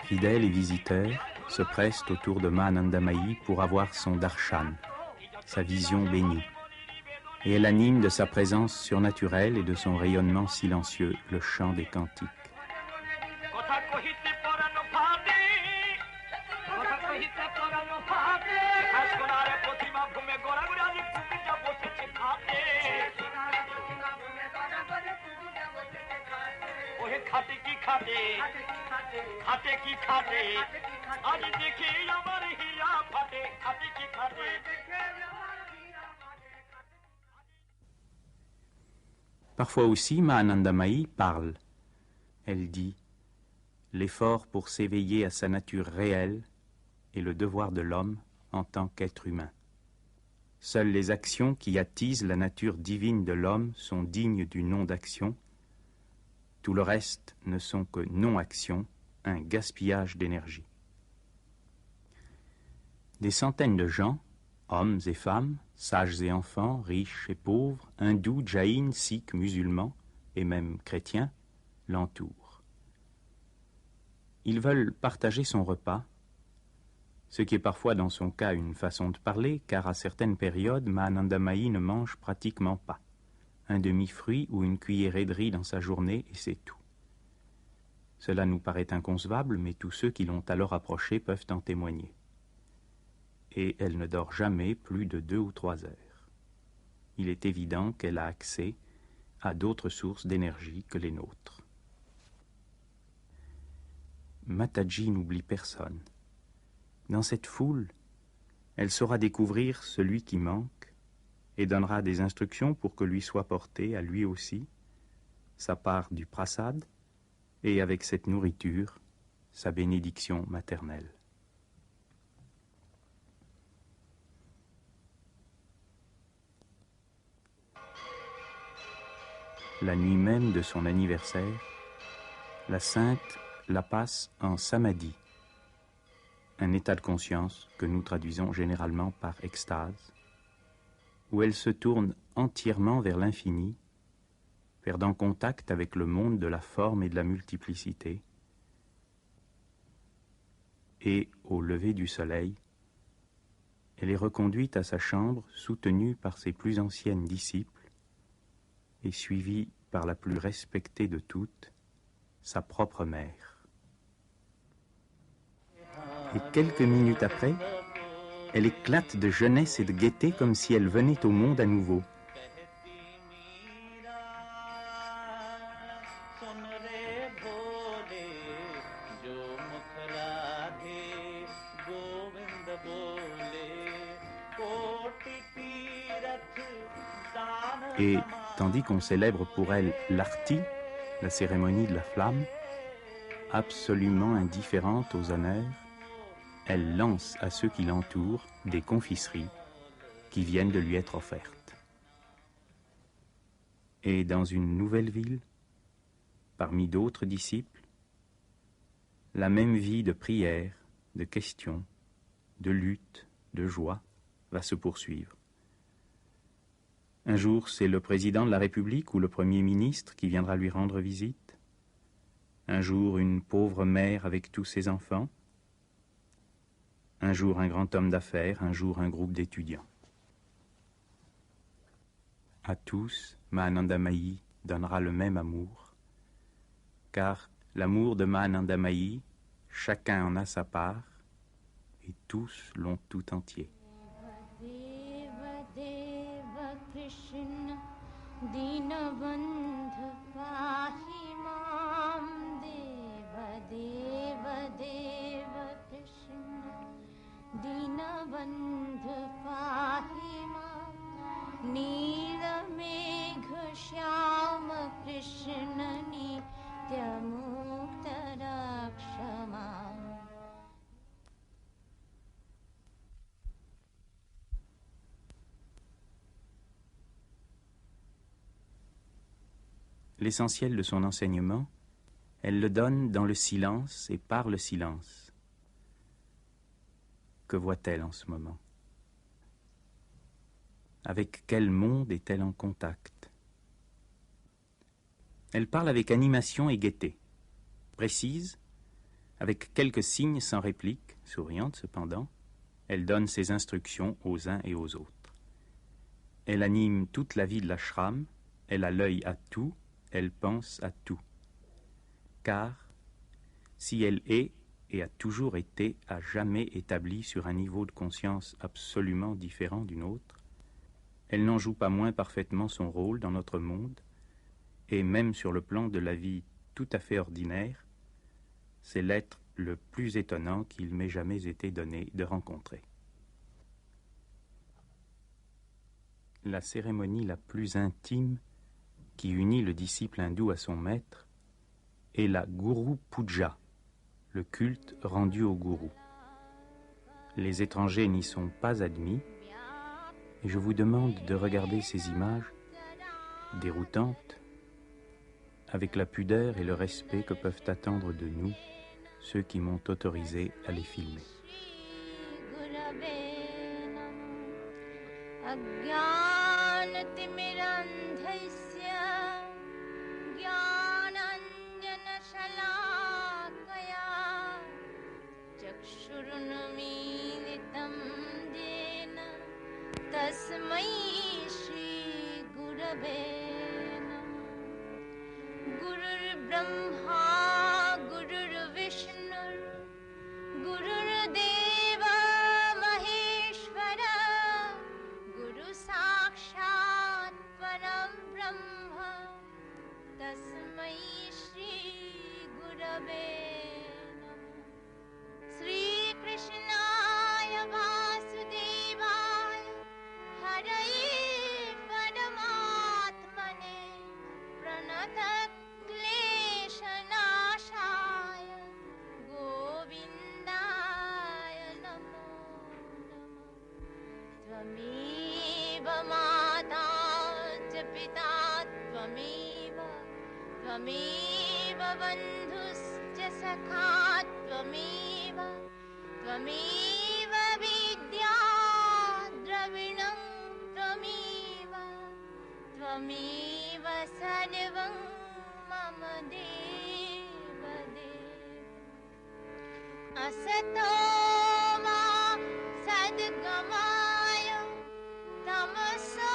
Fidèles et visiteurs se pressent autour de Mahanandamayi pour avoir son darshan, sa vision bénie. Et elle anime de sa présence surnaturelle et de son rayonnement silencieux le chant des cantiques. Parfois aussi, Mahanandamayi parle. Elle dit « L'effort pour s'éveiller à sa nature réelle est le devoir de l'homme en tant qu'être humain. Seules les actions qui attisent la nature divine de l'homme sont dignes du nom d'action. Tout le reste ne sont que non-actions, un gaspillage d'énergie. » Des centaines de gens, hommes et femmes, sages et enfants, riches et pauvres, hindous, jaïns, sikhs, musulmans et même chrétiens, l'entourent. Ils veulent partager son repas, ce qui est parfois dans son cas une façon de parler, car à certaines périodes, Mahanandamayi ne mange pratiquement pas. Un demi-fruit ou une cuillerée de riz dans sa journée et c'est tout. Cela nous paraît inconcevable, mais tous ceux qui l'ont alors approché peuvent en témoigner. Et elle ne dort jamais plus de 2 ou 3 heures. Il est évident qu'elle a accès à d'autres sources d'énergie que les nôtres. Mataji n'oublie personne. Dans cette foule, elle saura découvrir celui qui manque et donnera des instructions pour que lui soit porté à lui aussi sa part du prasad et avec cette nourriture, sa bénédiction maternelle. La nuit même de son anniversaire, la sainte la passe en samadhi, un état de conscience que nous traduisons généralement par extase, où elle se tourne entièrement vers l'infini, perdant contact avec le monde de la forme et de la multiplicité, et au lever du soleil, elle est reconduite à sa chambre soutenue par ses plus anciennes disciples et suivie par la plus respectée de toutes, sa propre mère. Et quelques minutes après, elle éclate de jeunesse et de gaieté comme si elle venait au monde à nouveau. Et tandis qu'on célèbre pour elle l'arti, la cérémonie de la flamme, absolument indifférente aux honneurs, elle lance à ceux qui l'entourent des confiseries qui viennent de lui être offertes. Et dans une nouvelle ville, parmi d'autres disciples, la même vie de prière, de questions, de lutte, de joie va se poursuivre. Un jour, c'est le président de la République ou le Premier ministre qui viendra lui rendre visite. Un jour, une pauvre mère avec tous ses enfants. Un jour, un grand homme d'affaires. Un jour, un groupe d'étudiants. À tous, Mahanandamayi donnera le même amour, car l'amour de Mahanandamayi, chacun en a sa part, et tous l'ont tout entier. Krishna Dinabandhu Pahi Mam Deva Deva Deva Krishna Dinabandhu Pahi Mam Nila Megha Shyama Krishna Nitya Mukta Rakshama. L'essentiel de son enseignement, elle le donne dans le silence et par le silence. Que voit-elle en ce moment? Avec quel monde est-elle en contact? Elle parle avec animation et gaieté, précise, avec quelques signes sans réplique, souriante cependant, elle donne ses instructions aux uns et aux autres. Elle anime toute la vie de l'ashram, elle a l'œil à tout, elle pense à tout. Car, si elle est et a toujours été, à jamais établie sur un niveau de conscience absolument différent d'une autre, elle n'en joue pas moins parfaitement son rôle dans notre monde, et même sur le plan de la vie tout à fait ordinaire, c'est l'être le plus étonnant qu'il m'ait jamais été donné de rencontrer. La cérémonie la plus intime qui unit le disciple hindou à son maître est la Guru Puja, le culte rendu au gourou. Les étrangers n'y sont pas admis, et je vous demande de regarder ces images déroutantes avec la pudeur et le respect que peuvent attendre de nous ceux qui m'ont autorisé à les filmer. Brahma Gurur Vishnu Gurur Deva Maheshwara Guru Sakshat Param Brahma Tasmai Shri Gurave Namah Sri Krishnaya Vasudevaya Haraye Paramatmane Pranata Tvameva bandhuscha sakha tvameva Tvameva vidya dravinam tvameva Tvameva sarvam mama deva deva Asato ma sadgamaya tamaso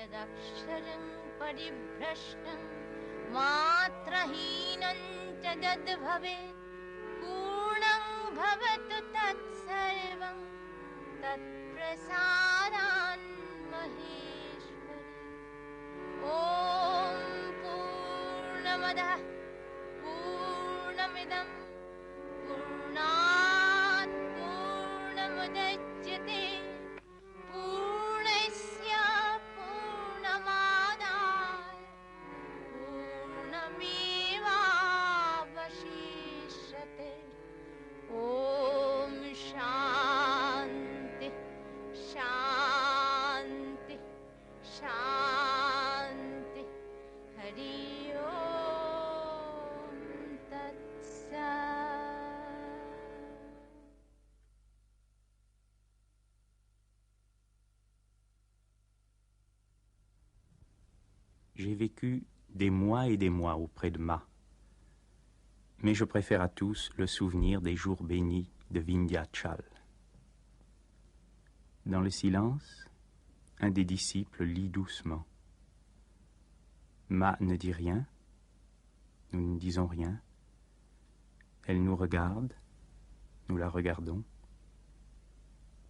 Yadaksharam paribhrashtam matrahinam jagad bhavet purnam bhavatu tat sarvam tat prasadan maheshwari Om Purnamadah Purnamidam Purnat Purnamudachyate J'ai vécu des mois et des mois auprès de Ma, mais je préfère à tous le souvenir des jours bénis de Vindhyachal. Dans le silence, un des disciples lit doucement. Ma ne dit rien, nous ne disons rien. Elle nous regarde, nous la regardons,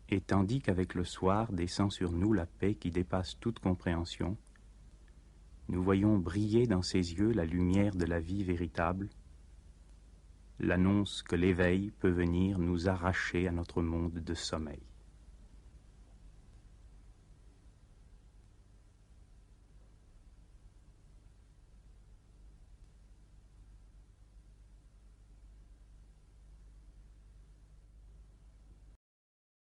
et tandis qu'avec le soir descend sur nous la paix qui dépasse toute compréhension, nous voyons briller dans ses yeux la lumière de la vie véritable, l'annonce que l'éveil peut venir nous arracher à notre monde de sommeil.